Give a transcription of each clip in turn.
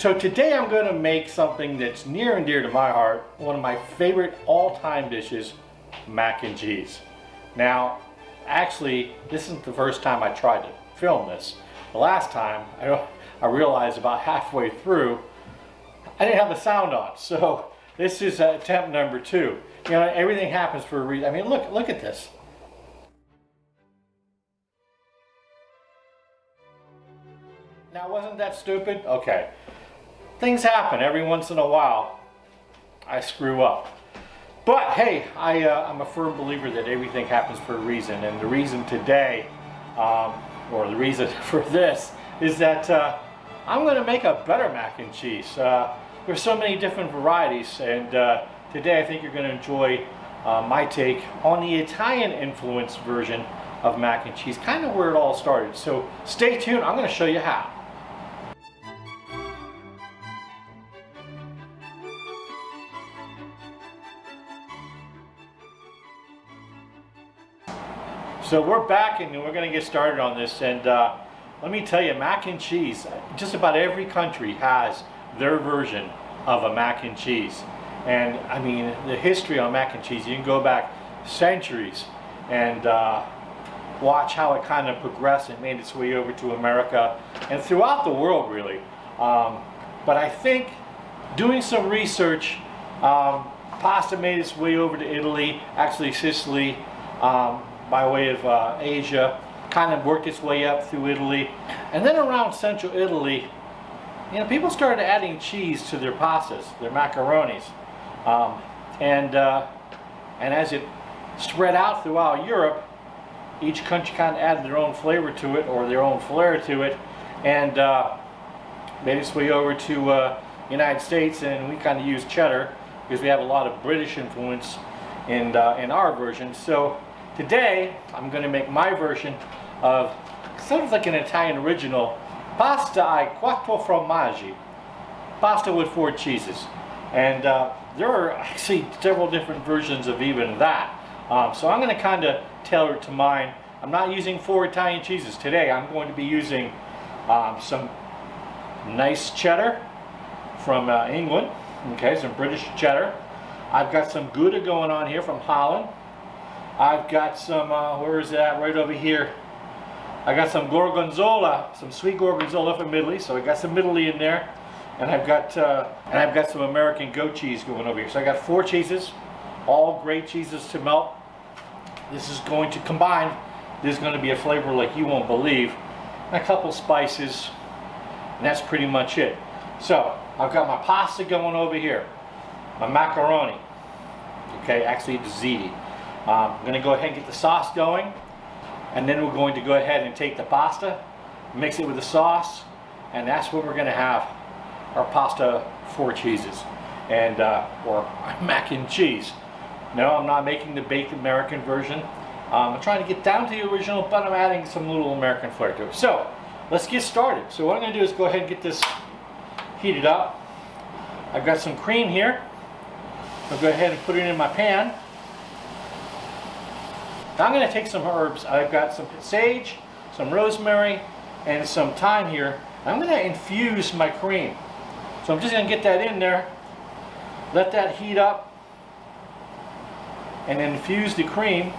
So today I'm going to make something that's near and dear to my heart, one of my favorite all-time dishes, mac and cheese. Now, actually, this isn't the first time I tried to film this. The last time, I realized about halfway through, I didn't have the sound on. So this is attempt number 2. You know, everything happens for a reason. I mean, look at this. Now, wasn't that stupid? Okay. Things happen every once in a while. I screw up. But hey, I'm a firm believer that everything happens for a reason. And the reason today, or the reason for this, is that I'm going to make a better mac and cheese. There's so many different varieties. And today I think you're going to enjoy my take on the Italian influenced version of mac and cheese. Kind of where it all started. So stay tuned. I'm going to show you how. So we're back and we're going to get started on this, and let me tell you, mac and cheese, just about every country has their version of a mac and cheese. And I mean, the history on mac and cheese, you can go back centuries and watch how it kind of progressed and made its way over to America and throughout the world, really. But I think doing some research, pasta made its way over to Italy, actually Sicily, by way of Asia, kind of worked its way up through Italy. And then around central Italy, you know, people started adding cheese to their pastas, their macaronis. And as it spread out throughout Europe, each country kind of added their own flavor to it, or their own flair to it, and made its way over to United States, and we kind of use cheddar because we have a lot of British influence in our version. So today, I'm going to make my version of sort of like an Italian original, pasta ai 4 formaggi, pasta with 4 cheeses. And there are actually several different versions of even that. So I'm going to kind of tailor it to mine. I'm not using 4 Italian cheeses today. I'm going to be using some nice cheddar from England, okay, some British cheddar. I've got some Gouda going on here from Holland. I've got some, where is that? Right over here. I got some Gorgonzola, some sweet Gorganzola from Italy. So I got some Italy in there, and I've got some American goat cheese going over here. So I got 4 cheeses, all great cheeses to melt. This is going to combine. There's going to be a flavor like you won't believe. And a couple spices, and that's pretty much it. So I've got my pasta going over here, my macaroni. Okay, actually it's ziti. I'm going to go ahead and get the sauce going, and then we're going to go ahead and take the pasta, mix it with the sauce, and that's what we're going to have, our pasta 4 cheeses, and or mac and cheese. No, I'm not making the baked American version. I'm trying to get down to the original, but I'm adding some little American flair to it. So let's get started. So what I'm going to do is go ahead and get this heated up. I've got some cream here. I'll go ahead and put it in my pan. Now I'm going to take some herbs. I've got some sage, some rosemary, and some thyme here. I'm going to infuse my cream. So I'm just going to get that in there, let that heat up, and then infuse the cream.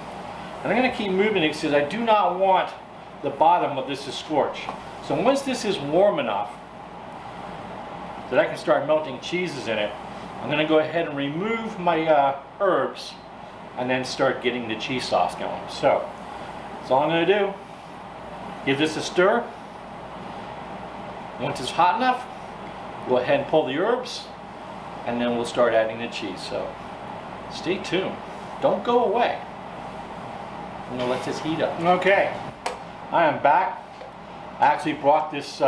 And I'm going to keep moving it because I do not want the bottom of this to scorch. So once this is warm enough that I can start melting cheeses in it, I'm going to go ahead and remove my herbs and then start getting the cheese sauce going. So that's all I'm going to do. Give this a stir. Once it's hot enough, go ahead and pull the herbs, and then we'll start adding the cheese. So stay tuned. Don't go away. I'm going to let this heat up. Okay, I am back. I actually brought this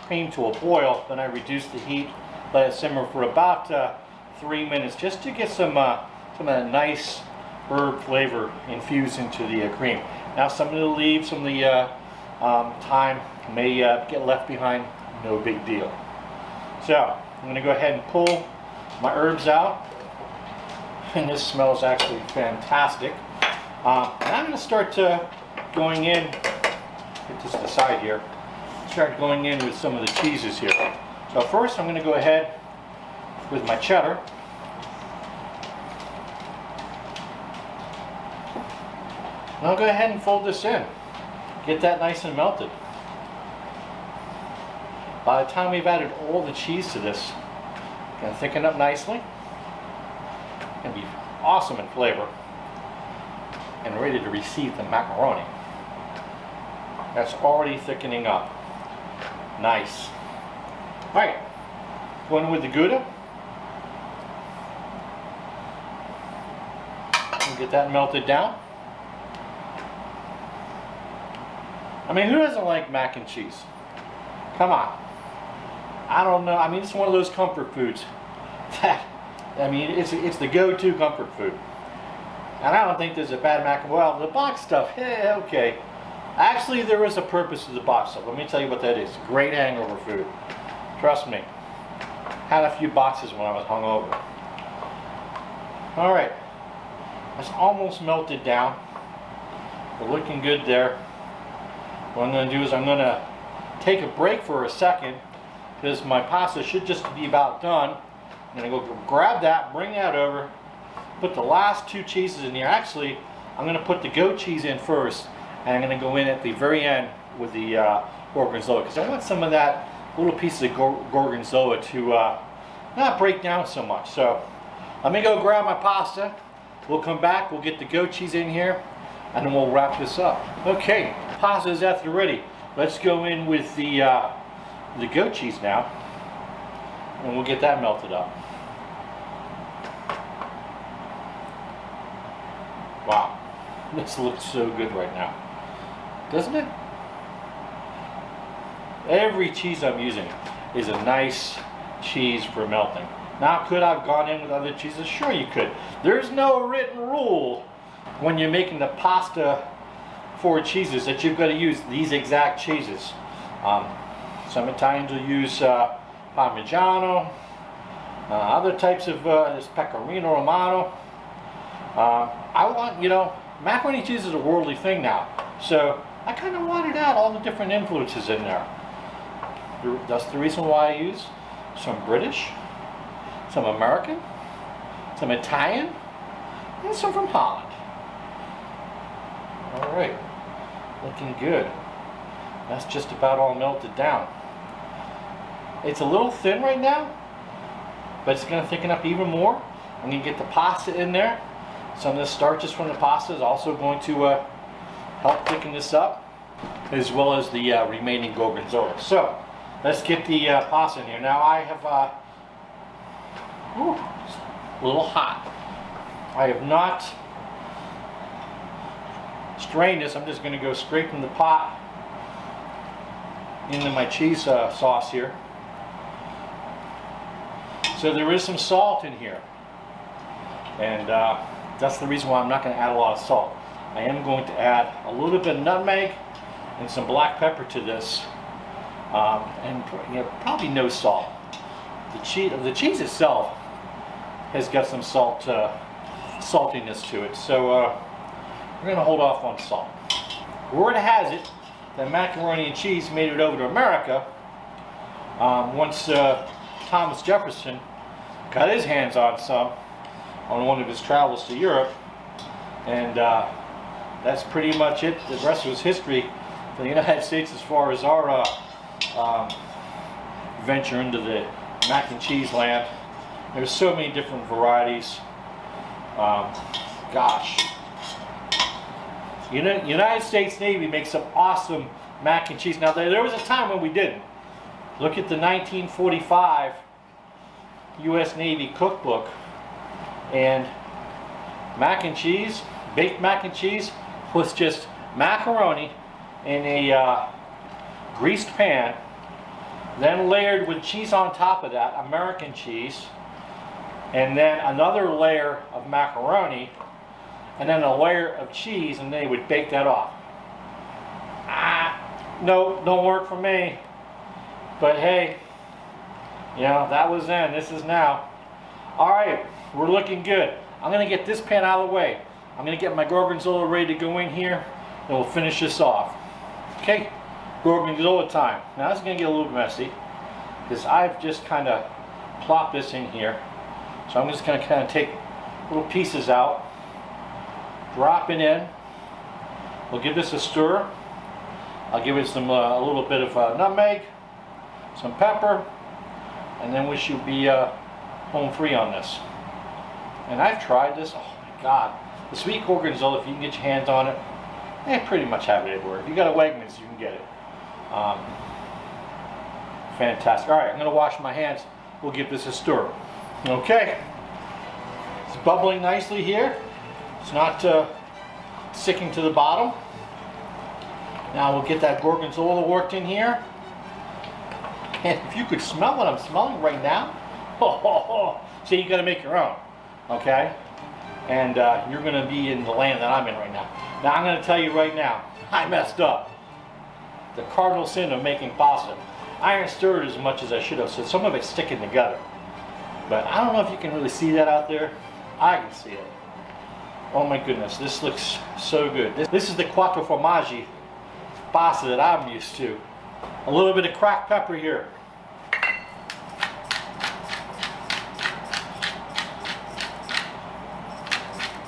cream to a boil, then I reduced the heat, let it simmer for about 3 minutes just to get some of that nice herb flavor infused into the cream. Now some of the leaves, some of the thyme may get left behind, no big deal. So I'm going to go ahead and pull my herbs out, and this smells actually fantastic. And I'm going to start going in, get this to the side here, start going in with some of the cheeses here. So first I'm going to go ahead with my cheddar. And I'll go ahead and fold this in. Get that nice and melted. By the time we've added all the cheese to this, it's going to thicken up nicely and be awesome in flavor and ready to receive the macaroni. That's already thickening up. Nice. Alright, going with the Gouda. And get that melted down. I mean, who doesn't like mac and cheese? Come on. I don't know. I mean, it's one of those comfort foods. I mean, it's the go-to comfort food. And I don't think there's a bad mac. Well, the box stuff, okay. Actually, there is a purpose to the box stuff. Let me tell you what that is. Great hangover food. Trust me. Had a few boxes when I was hungover. All right. That's almost melted down. We're looking good there. What I'm going to do is I'm going to take a break for a second because my pasta should just be about done. I'm going to go grab that, bring that over, put the last two cheeses in here. Actually, I'm going to put the goat cheese in first, and I'm going to go in at the very end with the gorgonzola because I want some of that little piece of gorgonzola to not break down so much. So let me go grab my pasta. We'll come back, we'll get the goat cheese in here, and then we'll wrap this up. Okay, pasta is at the ready. Let's go in with the goat cheese now, and we'll get that melted up. Wow, this looks so good right now, doesn't it? Every cheese I'm using is a nice cheese for melting. Now, could I have gone in with other cheeses? Sure you could. There's no written rule when you're making the pasta for cheeses that you've got to use these exact cheeses. Some Italians will use Parmigiano, other types of this Pecorino Romano. I want, you know, macaroni cheese is a worldly thing now, so I kind of wanted out all the different influences in there. That's the reason why I use some British, some American, some Italian, and some from Holland. All right, looking good. That's just about all melted down. It's a little thin right now, but it's going to thicken up even more. I'm going to get the pasta in there. Some of the starches from the pasta is also going to help thicken this up, as well as the remaining gorgonzola. So let's get the pasta in here. Now I have a little hot. I have not strained this. I'm just going to go straight from the pot into my cheese sauce here. So there is some salt in here, and that's the reason why I'm not going to add a lot of salt. I am going to add a little bit of nutmeg and some black pepper to this, and probably no salt. The cheese itself has got some saltiness to it, so we're going to hold off on salt. Word has it that macaroni and cheese made it over to America once Thomas Jefferson got his hands on some on one of his travels to Europe, and that's pretty much it. The rest was history for the United States as far as our venture into the mac and cheese land. There's so many different varieties. Gosh. United States Navy makes some awesome mac and cheese. Now, there was a time when we didn't. Look at the 1945 U.S. Navy cookbook, and mac and cheese, baked mac and cheese, was just macaroni in a greased pan, then layered with cheese on top of that, American cheese, and then another layer of macaroni, and then a layer of cheese, and they would bake that off. No, don't work for me. But hey, you know, that was then, this is now. All right, we're looking good. I'm gonna get this pan out of the way. I'm gonna get my gorgonzola ready to go in here, and we'll finish this off. Okay, gorgonzola time. Now this is gonna get a little messy, is I've just kind of plopped this in here. So I'm just going to kind of take little pieces out, drop it in. We'll give this a stir. I'll give it some a little bit of nutmeg, some pepper, and then we should be home free on this. And I've tried this. Oh my God, the Sweet Gorganzola, if you can get your hands on it, they pretty much have it everywhere. If you got a Wegmans, you can get it. Fantastic. All right, I'm going to wash my hands. We'll give this a stir. Okay, it's bubbling nicely here. It's not sticking to the bottom. Now we'll get that Gorgonzola worked in here. And if you could smell what I'm smelling right now, so you got to make your own, okay? And you're going to be in the land that I'm in right now. Now I'm going to tell you right now, I messed up. The cardinal sin of making pasta. I didn't stir it as much as I should have, so some of it's sticking together. But I don't know if you can really see that out there. I can see it. Oh my goodness, this looks so good. This is the Quattro Formaggi pasta that I'm used to. A little bit of cracked pepper here.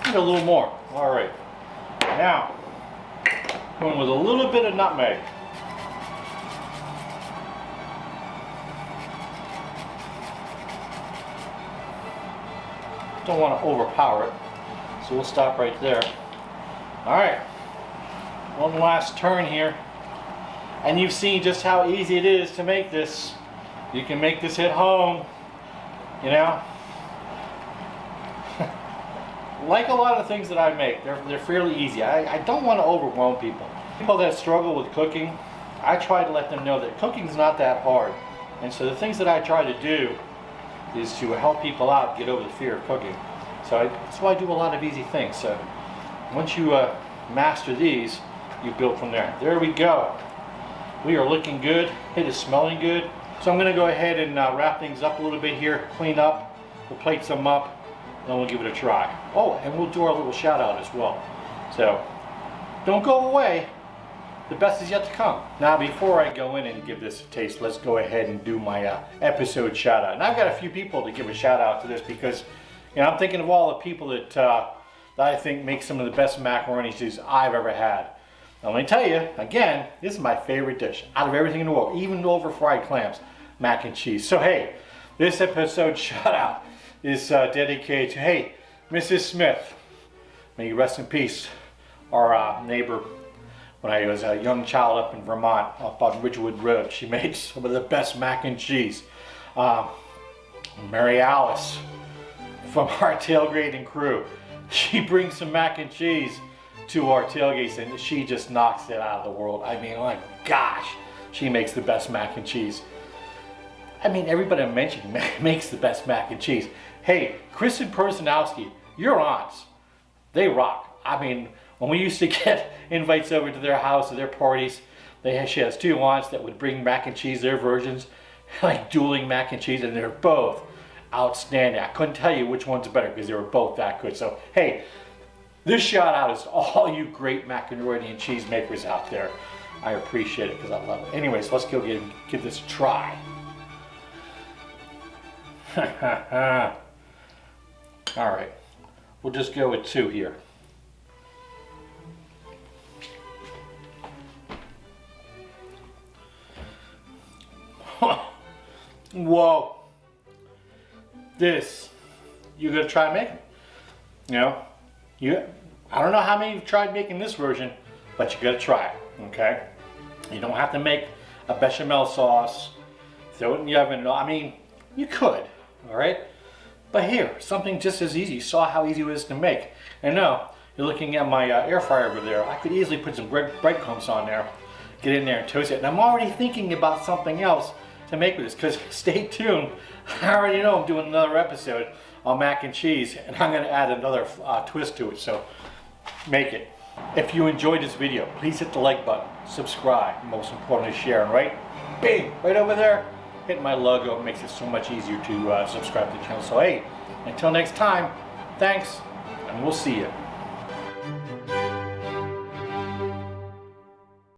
And a little more. All right. Now, going with a little bit of nutmeg. Don't want to overpower it, so we'll stop right there. All right, one last turn here, and you've seen just how easy it is to make this. You can make this at home, you know. Like a lot of things that I make, they're fairly easy. I don't want to overwhelm people. People that struggle with cooking, I try to let them know that cooking's not that hard. And so the things that I try to do is to help people out get over the fear of cooking. So that's why I do a lot of easy things. So once you master these, you build from there. There we go. We are looking good. It is smelling good. So I'm going to go ahead and wrap things up a little bit here, clean up, we'll plate some up, then we'll give it a try. Oh, and we'll do our little shout out as well. So don't go away. The best is yet to come. Now, before I go in and give this a taste, let's go ahead and do my episode shout out. And I've got a few people to give a shout out to this because, you know, I'm thinking of all the people that I think make some of the best macaroni cheese I've ever had. Now, let me tell you, again, this is my favorite dish out of everything in the world, even over fried clams, mac and cheese. So, hey, this episode shout out is dedicated to, hey, Mrs. Smith. May you rest in peace, our neighbor. When I was a young child up in Vermont, up on Ridgewood Road, she made some of the best mac and cheese. Mary Alice from our tailgating crew, she brings some mac and cheese to our tailgates and she just knocks it out of the world. I mean, oh my gosh, she makes the best mac and cheese. I mean, everybody I mentioned makes the best mac and cheese. Hey, Chris and Personowski, your aunts, they rock. I mean, when we used to get invites over to their house, to their parties, she has two aunts that would bring mac and cheese, their versions, like dueling mac and cheese, and they're both outstanding. I couldn't tell you which one's better because they were both that good. So, hey, this shout out is to all you great macaroni and cheese makers out there. I appreciate it because I love it. Anyways, let's go give this a try. All right, we'll just go with 2 here. Whoa, this, you gotta try making. You know, I don't know how many you've tried making this version, but you gotta try it, okay? You don't have to make a bechamel sauce, throw it in the oven. I mean, you could, all right? But here, something just as easy. You saw how easy it was to make. And now, you're looking at my air fryer over there. I could easily put some breadcrumbs on there, get in there and toast it. And I'm already thinking about something else to make with this, because stay tuned. I already know I'm doing another episode on mac and cheese, and I'm going to add another twist to it, so make it. If you enjoyed this video, please hit the like button, subscribe, most importantly share, and right over there, hit my logo. It makes it so much easier to subscribe to the channel. So hey, until next time, thanks, and we'll see you.